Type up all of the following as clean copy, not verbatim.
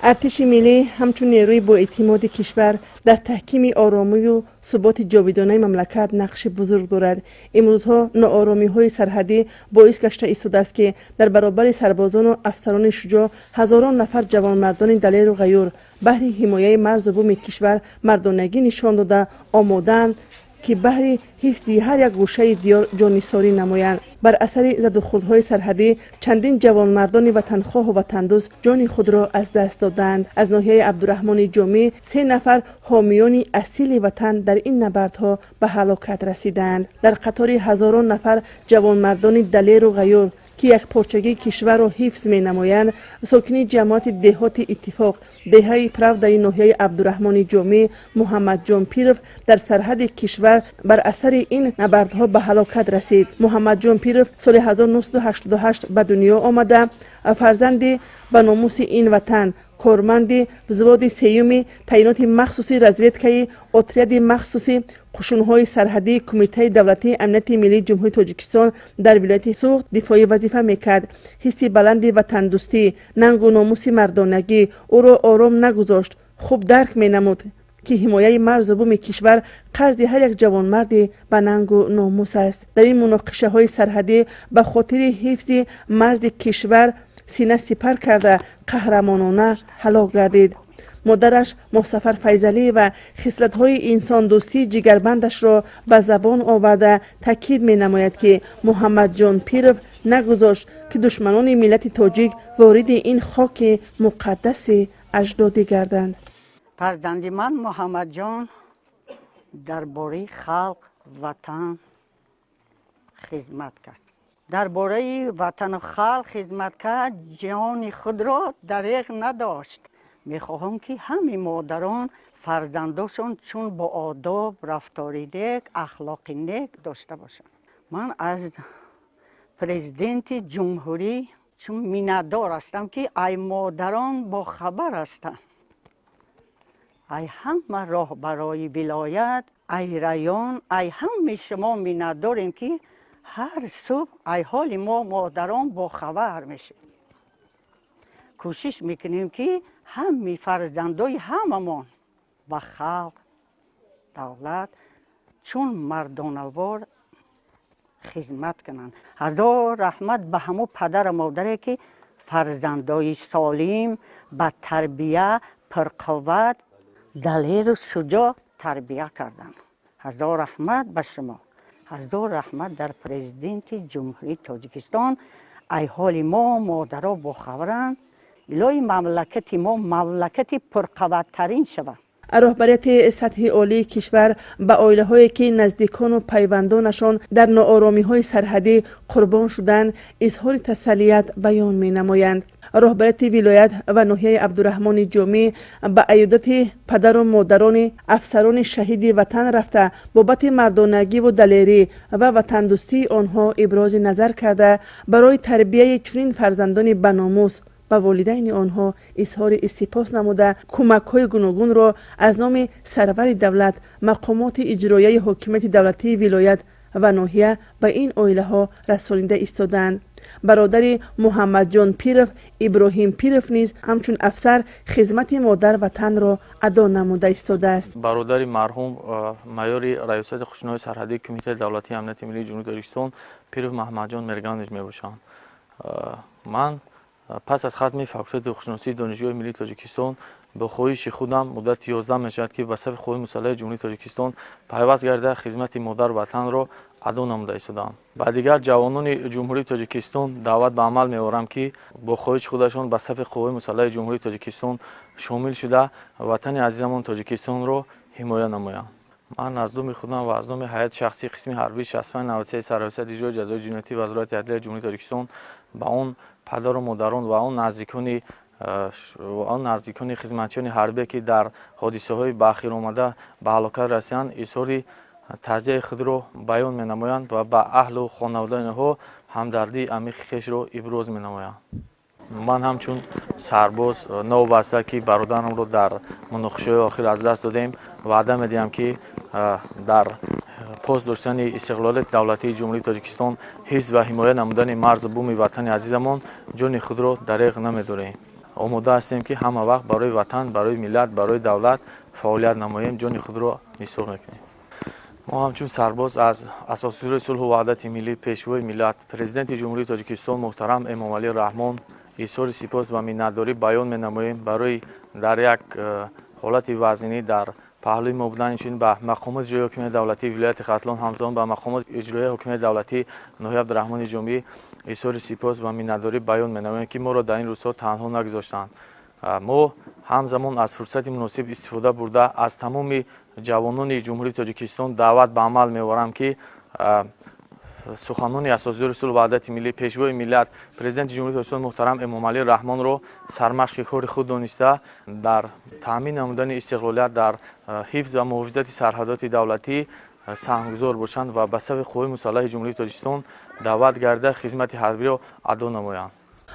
ارتش ملی همچون نیروی با اعتماد کشور در تحکیم آرامی و ثبات جاودانه مملکت نقش بزرگ دارد. امروزها ناآرامی های سرحدی باعث گشته ایستاده است که در برابر سربازان و افسران شجاع هزاران نفر جوانمردان دلیر و غیور بهر حمایت مرز و بوم کشور مردانگی نشان داده آماده‌اند که بهر حفظ هر یک گوشه دیار جانیساری نمایند. بر اثر زد و خوردهای سرحدی چندین جوانمردان وطنخواه و وطندوز جان خود را از دست دادند. از ناحیه عبدالرحمن جامی 3 نفر حامیان اصیل وطن در این نبردها به هلاکت رسیدند. در قطار هزاران نفر جوانمردان دلیر و غیور که یک پارچگی کشور را حفظ می نمایند، ساکنی جماعت دهات اتفاق دهه پرو در ناحیه عبدالرحمن جامی محمد جان پیرو در سرحد کشور بر اثر این نبردها به هلاکت رسید. محمد جان پیرو سال 1988 به دنیا آمده، فرزند به ناموس این وطن، کارمند وزواد سیومی تعینات مخصوصی رزویدکای اتریاد مخصوصی قشون‌های سرحدی کمیته دولتی امنیت ملی جمهوری تاجیکستان در ولایت سوخت دفاعی وظیفه میکرد. حسی بلند وطن دوستی، ننگ و ناموس مردانگی او را آرام نگذاشت. خوب درک مینمود که حمایت مرز و بوم کشور قرض هر یک جوانمرد به ننگ و ناموس است. در این مناقشه های سرحدی به خاطر حفظ مرز کشور سینه سپر کرده قهرمانانه هلاک گردید. مادرش مصطفی فیضلی و خصلت‌های انسان دوستی جگربندش را به زبان آورده تاکید می نماید که محمد جان پیرو نگذاشت که دشمنان ملت تاجیک وارد این خاک مقدس اجدادی گردند. فرزند من محمد جان درباره خلق وطن خدمت کرد. درباره وطن و خلق خدمت کرد، جان خود را دریغ نداشت. میخواهم که همه مادران فرزنداشون چون با آداب رفتاری نیک اخلاق نیک داشته باشند. من از پرزیدنت جمهوری چون میندار هستم که ای مادران با خبر هستند، ای همه راه برای ولایت، ای ریان، ای همه شما مینداریم که هر صبح ای حال ما مادران با خبر میشه. کوشش میکنیم که همه فرزندای هممون و خلق دولت چون مردانوار خدمت کنند. هزار رحمت به همو پدر و مادری که فرزندای سالم به تربیه پرقوت دلیر و شجاع تربیه کردند. هزار رحمت به شما، هزار رحمت در پرزیدنت جمهوری تاجیکستان. ای حال ما مادرها با خبرند، الهی مملکت ما مملکت پرقوت ترین شود. رهبریت سطح عالی کشور به عائله هایی که نزدیکان و پیوندانشان در ناآرامی های سرحدی قربان شدند اظهار تسلیت بیان می نمایند. رهبریت ولایت و ناحیه عبدالرحمن جامی به عیادت پدر و مادران افسران شهید وطن رفته بابت مردانگی و دلیری و وطن دوستی آنها ابراز نظر کرده برای تربیت چنین فرزندان بناموس به والدین آنها اظهار سپاس نموده کمک های گوناگون را از نام سرور دولت، مقامات اجرایی حکومت دولتی ولایت و ناحیه به این عائله ها رسانیده ایستادند. برادر محمد جان پیرو ابراهیم پیرو نیز همچون افسر خدمت مادر وطن را ادا نموده ایستاده است. برادر مرحوم مایور ریاست قشون‌های سرحدی کمیته دولتی امنیت ملی جمهوری تاجیکستان پیرو محمد جان مرگانج میباشم. من پس از ختم فاکولته حقوق‌شناسی دانشگاه ملی تاجیکستان به خواهش خودم مدت 11 ماه شد که به صف قوای مسلح جمهوری تاجیکستان پیوست گردید خدمت مادر وطن را ادا نموده ایستادم. با دیگر جوانان جمهوری تاجیکستان دعوت به عمل می‌آورم که با خواهش خودشان به صف قوای مسلح جمهوری تاجیکستان شامل شده وطن عزیزمان تاجیکستان را حمایت نمایند. من از نام خودم و از نام هیئت شخصی قسم حربی 6593 سرایت اجرای جزای جنایتی وزارت عدلیه جمهوری تاجیکستان با اون پدر و مادران و اون نزدیکان خدمتیان حربی که در حادثه های به اخیر آمده به هلاکت رسیدند اظهار تعزیت خود را بیان می نمایند و به اهل و خانواده آنها همدردی عمیق خویش را ابراز می نمایند. من همچون سرباز نوبسته که برادرم را در مناقشه آخر از دست دادیم وعده می‌دهم که در پاس داشتن استقلالیت دولتی جمهوری تاجیکستان حفظ و حمایت نمودن مرز بوم وطن عزیزمان جان خود را دریغ نمی‌داریم. омода ҳастем ки ҳама вақт барои ватан, барои миллат, барои давлат фаъолият намоем, ҷони худро нисор мекунем. мо ҳамчун сарбоз аз асосиёни сулҳу ваҳдати миллӣ, пешвои миллат, президенти ҷумҳурии Тоҷикистон муҳтарам Эмомалӣ Раҳмон изҳори сипос ва миннатдорӣ баён менамоем барои дар як ҳолати вазъинӣ дар паҳлӯи мо будан, инчунин ба мақомоти иҷроии ҳокимияти давлатии вилояти Хатлон, ҳамзамон ба мақомоти иҷроии ҳокимияти давлатии ноҳия Абдурахмони Ҷомӣ изҳори сипос ва миннатдорӣ баён менамоем, ки моро дар ин рӯзҳо танҳо нагузоштанд. мо ҳамзамон аз фурсати муносиб истифода бурда аз тамоми ҷавонони ҷумҳурии Тоҷикистон даъват ба амал меорам, ки суханони асосиёни сулҳу ваҳдати миллӣ, пешвои миллат, президенти ҷумҳурии Тоҷикистон муҳтарам Эмомалӣ Раҳмонро сармашқи кори худ дониста дар таъмин намудани истиқлолият, дар ҳифз ва муҳофизати сарҳадоти давлатӣ саҳмгузор бошанд ва ба сафи қувваҳои мусаллаҳи ҷумҳурии Тоҷикистон даъват гарда хизмати ҳарбиро адо намоянд.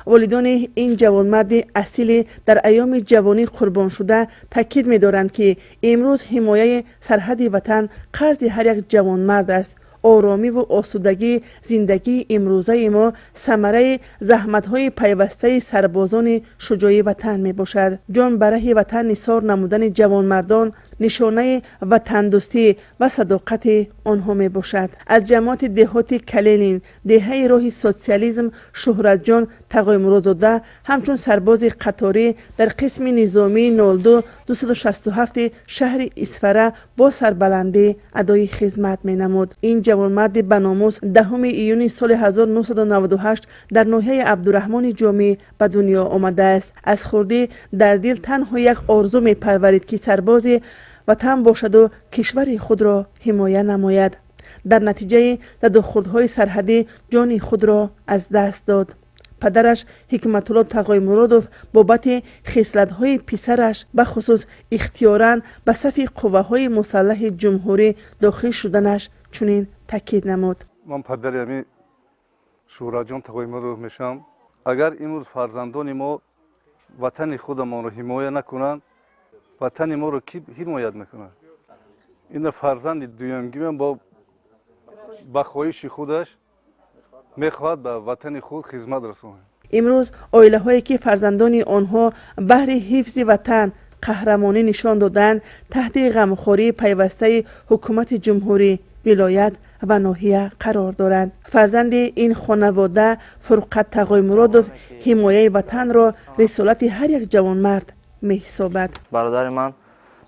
والدان این جوانمرد اصیل در ایام جوانی قربان شده تاکید می‌دارند که امروز حمایت سرحد وطن قرض هر یک جوانمرد است. آرامی و آسودگی زندگی امروزه ما ثمره زحمت‌های پیوسته سربازان شجاع وطن میباشد. جان برای وطن نثار نمودن جوانمردان نشانه وطن دوستی و صداقت آنها می باشد. از جماعت دهات کلینین، دهه راه سوسیالیسم، شهرت جان تقای مرادزاده همچون سرباز قطاری در قسم نظامی 02-267 شهر اسفره با سربلندی ادای خدمت می نمود. این جوانمرد بناموس 10 ایون سال 1998 در ناحیه عبدالرحمن جامی به دنیا آمده است. از خردی در دل تنها یک آرزو می پرورید که سرباز وطن باشد و کشور خود را حمایت نماید. در نتیجه تداخل‌های سرحدی جان خود را از دست داد. پدرش حکمت الله تقای مرادوف بابت خصلت‌های پسرش به خصوص اختیاراً به صف قوه‌های مسلح جمهوری داخل شدنش چنین تاکید نمود. من پدرمی شورا جان تقای مرادوف میشم. اگر امروز فرزندان ما وطن خودمان را حمایت نکنند، وطن ما رو کی حمایت میکنه؟ این فرزند دویمگی با خواهش خودش میخواد به وطن خود خدمت رسونه. امروز عائله هایی که فرزندان آنها بهر حفظ وطن قهرمانی نشان دادند تحت غمخواری پیوسته حکومت جمهوری ولایت و ناحیه قرار دارند. فرزند این خانواده فرقت تقای مرادوف حمایت وطن را رسالت هر یک جوانمرد می‌حسابد. برادر من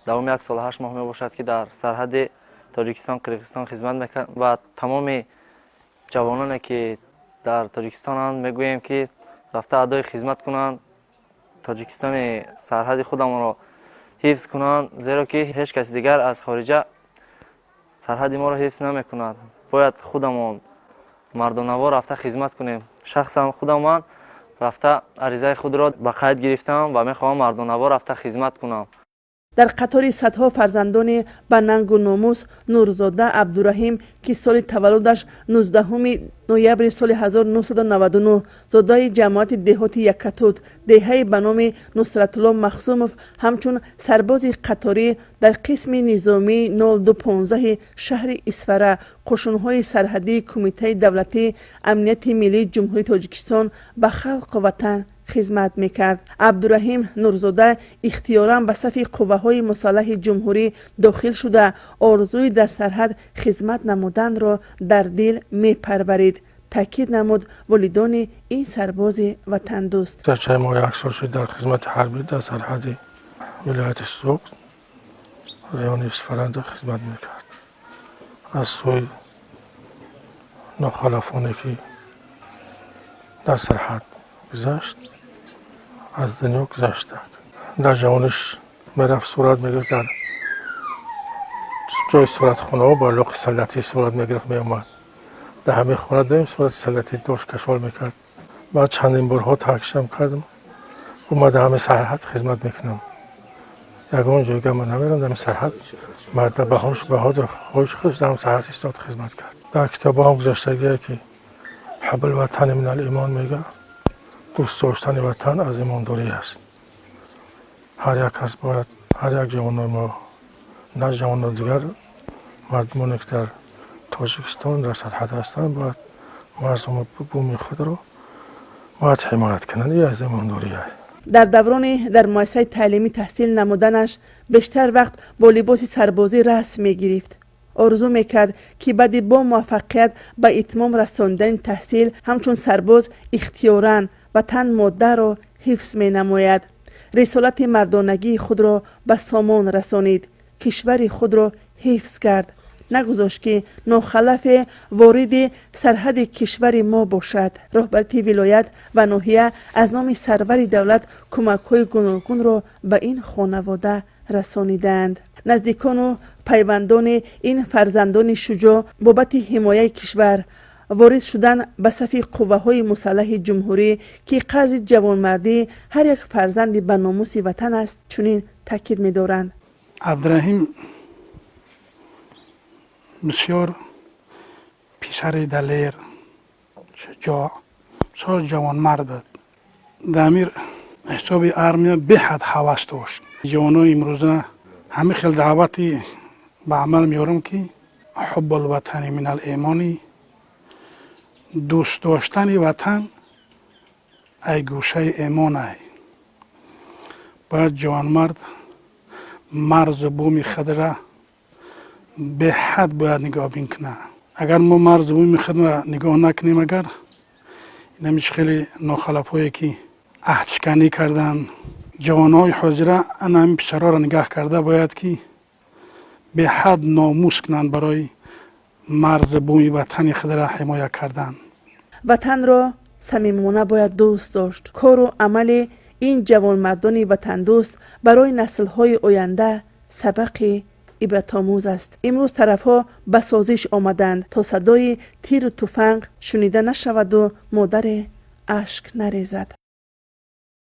دوام 1 سال 8 ماه میباشد که در سرحد تاجیکستان قرقیزستان خدمت میکنه و تمام جوانانی که در تاجیکستان هستند میگوییم که رفته ادای خدمت کنند، تاجیکستان سرحد خودمان را حفظ کنند، زیرا که هیچ کس دیگر از خارجه سرحد ما را حفظ نمیکند. باید خودمان مردانوار رفته خدمت کنیم. شخصا خودم رفته عریضه خود را به قید گرفتم و میخواهم مردانوار رفته خدمت کنم. در قطار صدها فرزندان با ننگ و ناموس نورزاده عبدالرحیم که سال تولدش 19 نوامبر سال 1999 زاده جماعت دهات یکتوت دهه به نام نصرت الله مخزومов همچون سرباز قطاری در قسم نظامی 0215 شهر اسفره قشون‌های سرحدی کمیته دولتی امنیت ملی جمهوری تاجیکستان به خلق وطن خدمت میکرد. عبدالرحیم نورزاده اختیاراً به صف قوه‌های مسلح جمهوری داخل شده آرزوی در سرحد خدمت نمودن را در دل میپرورید. تاکید نمود والدان این سرباز وطن دوست. در چند ماه 1 سال شد در خدمت حربی در سرحد ولایت سوق ریان اسفرند خدمت میکرد. از سوی ناخلافانی که در سرحد گذشت از دنیا گذشته. در جوانش میرفت صورت میگرفت، در جای صورت خونه ها با لوق سلطی صورت میگرفت میامد. در همه خونه داریم صورت سلطی داشت کشوال میکرد. بعد چندین بارها ترکشم کردم اومده همه سرحد خدمت میکنم. یگان جایگاه من نمیرم در سرحد مرد بهانش بهادر خواهش خودش در سرحد استاد خدمت کرد. در کتاب هم گذاشتگیه که حبل وطن من الایمان میگه دوست داشتن وطن از ایمانداری است. هر یک کس باید، هر یک جوان ما، نه جوان دیگر مردمانی که در تاجیکستان در سرحد هستند باید مردم بومی خود را باید حمایت کنند. این از ایمانداری است. در دوران در مؤسسه تعلیمی تحصیل نمودنش بیشتر وقت با لباس سربازی رسم می گرفت. آرزو میکرد که بعد با موفقیت به اتمام رساندن تحصیل همچون سرباز اختیاراً وطن ماده را حفظ می نماید. رسالت مردانگی خود را به سامان رسانید. کشور خود را حفظ کرد. نگذاشت که ناخلف وارد سرحد کشور ما باشد. رهبری ولایت و ناحیه از نام سرور دولت کمک‌های گوناگون را به این خانواده رسانیدند. نزدیکان و پیوندان این فرزندان شجاع بابت حمایت کشور وارد شدن به صف قوه‌های مسلح جمهوری که قرض جوانمردی هر یک فرزند به ناموس وطن است چنین تاکید می‌دارند. عبدالرحیم بسیار پسر دلیر، شجاع، بسیار جوانمرد بود. در امیر حساب ارمیا به حد هوس داشت. جوانای امروزه همه خیلی دعوتی به عمل میارم که حب الوطن من الایمانی، دوست داشتن وطن ای گوشه ایمان ای. باید جوانمرد مرز بومی خود را به حد باید نگاه بکنه. اگر ما مرز بومی خود را نگاه نکنیم، اگر این همیشه خیلی ناخلف هایی که عهدشکنی کردن جوانای حاضره انا همین پسرها را نگاه کرده باید که به حد ناموس کنند برای مرز بومی وطن خود را حمایت کردن. وطن را صمیمانه باید دوست داشت. کار و عمل این جوانمردان وطن دوست برای نسل‌های آینده سبق عبرت‌آموز است. امروز طرف‌ها به سازش آمدند تا صدای تیر و تفنگ شنیده نشود و مادر اشک نریزد.